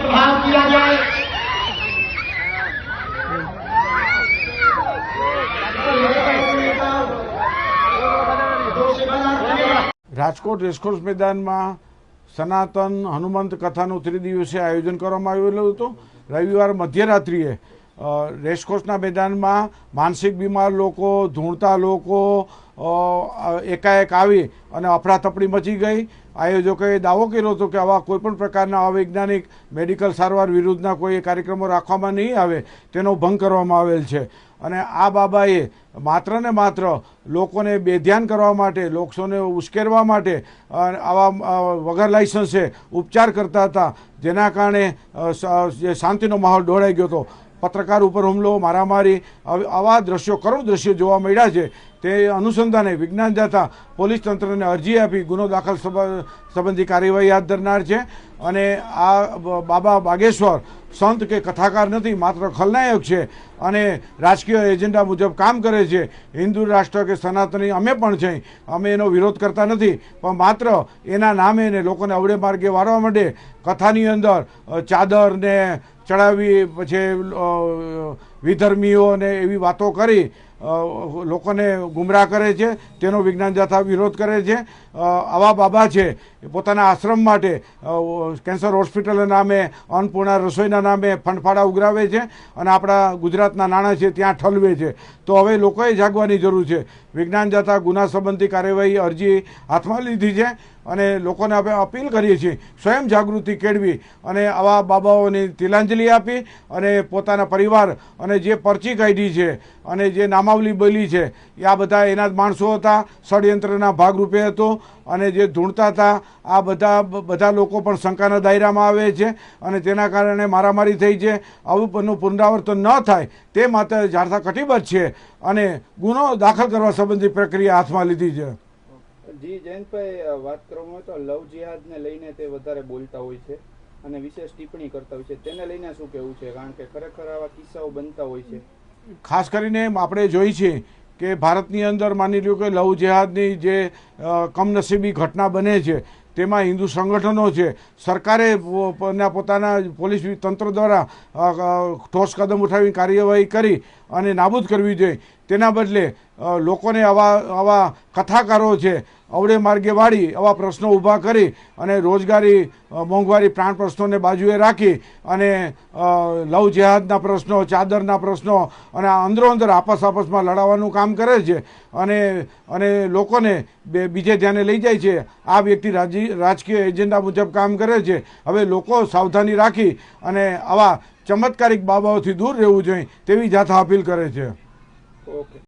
प्रहार किया जाए। રાજકોટ રેસકોર્સ મેદાનમાં સનાતન હનુમંત કથાનું ત્રિદિવસીય આયોજન કરવામાં આવેલું હતું। રવિવાર મધ્યરાત્રિએ રેસકોર્સના મેદાનમાં માનસિક બીમાર લોકો, ધૂણતા લોકો એકાએક આવી અને અફડાતફડી મચી ગઈ। આયોજકોએ દાવો કર્યો હતો કે આવા કોઈપણ પ્રકારના અવૈજ્ઞાનિક મેડિકલ સારવાર વિરુદ્ધના કોઈ કાર્યક્રમો રાખવામાં નહીં આવે, તેનો ભંગ કરવામાં આવેલ છે। અને આ બાબાએ માત્ર ને માત્ર લોકોને બેધ્યાન કરવા માટે, લોકોને ઉશ્કેરવા માટે આવા વગર લાયસન્સે ઉપચાર કરતા હતા, જેના કારણે જે શાંતિનો માહોલ દોડાઈ ગયો હતો। પત્રકાર ઉપર હુમલો, મારામારી, આવા દ્રશ્યો, કરુણ દ્રશ્યો જોવા મળ્યા છે। તે અનુસંધાને વિજ્ઞાન જાથા પોલીસ તંત્રને અરજી આપી ગુનો દાખલ સંબંધી કાર્યવાહી હાથ ધરનાર છે। અને આ બાબા બાગેશ્વર સંત કે કથાકાર નથી, માત્ર ખલનાયક છે અને રાજકીય એજન્ડા મુજબ કામ કરે છે। હિન્દુ રાષ્ટ્ર કે સનાતની અમે પણ છે, અમે એનો વિરોધ કરતા નથી, પણ માત્ર એના નામે એને લોકોને અવળે માર્ગે વાળવા માંડે, કથાની અંદર ચાદર ને ચડાવી, પછી વિધર્મીઓને એવી વાતો કરી લોકોને ગુમરાહ કરે છે, તેનો વિજ્ઞાન જાથા વિરોધ કરે છે। આવા બાબા છે પોતાના આશ્રમ માટે કેન્સર હોસ્પિટલના નામે, અન્નપૂર્ણા રસોઈના નામે ફંડફાળા ઉઘરાવે છે અને આપણા ગુજરાતના નાણાં છે ત્યાં ઠલવે છે। તો હવે લોકોએ જાગવાની જરૂર છે। વિજ્ઞાન જાથા ગુના સંબંધી કાર્યવાહી અરજી હાથમાં લીધી છે અને લોકોને આપણે અપીલ કરીએ છીએ સ્વયં જાગૃતિ કેળવી અને આવા બાબાઓની તિલાંજલિ આપી અને પોતાના પરિવાર અને જે પરચી કાઢી છે અને જે નામાવલી બોલી છે એ આ બધા એના જ માણસો હતા, ષડયંત્રના ભાગરૂપે હતો અને જે ધૂણતા હતા આ બધા લોકો પણ શંકાના દાયરામાં આવે છે અને તેના કારણે મારામારી થઈ છે। આવું પુનરાવર્તન ન થાય તે માટે જાથા કટિબદ્ધ છે અને ગુનો દાખલ કરવા સંબંધી પ્રક્રિયા હાથમાં લીધી છે। જી જયંતભાઈ, વાત કરવામાં આવે તો લવ જિહાદને લઈને તે વધારે બોલતા હોય છે અને વિશેષ ટિપ્પણી કરતા હોય છે, તેને લઈને શું કહેવું છે? કારણ કે ખરેખર આવા કિસ્સાઓ બનતા હોય છે। ખાસ કરીને આપણે જોઈ છે કે ભારતની અંદર માની લ્યો કે લવ જિહાદની જે કમનસીબી ઘટના બને છે તેમાં હિન્દુ સંગઠનો છે, સરકારે પોતાના પોલીસ તંત્ર દ્વારા ઠોસ કદમ ઉઠાવી કાર્યવાહી કરી અને નાબૂદ કરવી જોઈએ। તેના બદલે લોકોને આવા કથાકારો છે અવળે માર્ગે વાળી આવા પ્રશ્નો ઊભા કરી અને રોજગારી, મોંઘવારી, પ્રાણ પ્રશ્નોને બાજુએ રાખી અને લવ જેહાદના પ્રશ્નો, ચાદરના પ્રશ્નો અને અંદરો અંદર આપસમાં લડાવવાનું કામ કરે છે અને લોકોને બીજે ધ્યાને લઈ જાય છે। આ વ્યક્તિ રાજકીય એજન્ડા મુજબ કામ કરે છે। હવે લોકો સાવધાની રાખી અને આવા ચમત્કારિક બાબાઓથી દૂર રહેવું જોઈએ તેવી જાથા અપીલ કરે છે। ઓકે।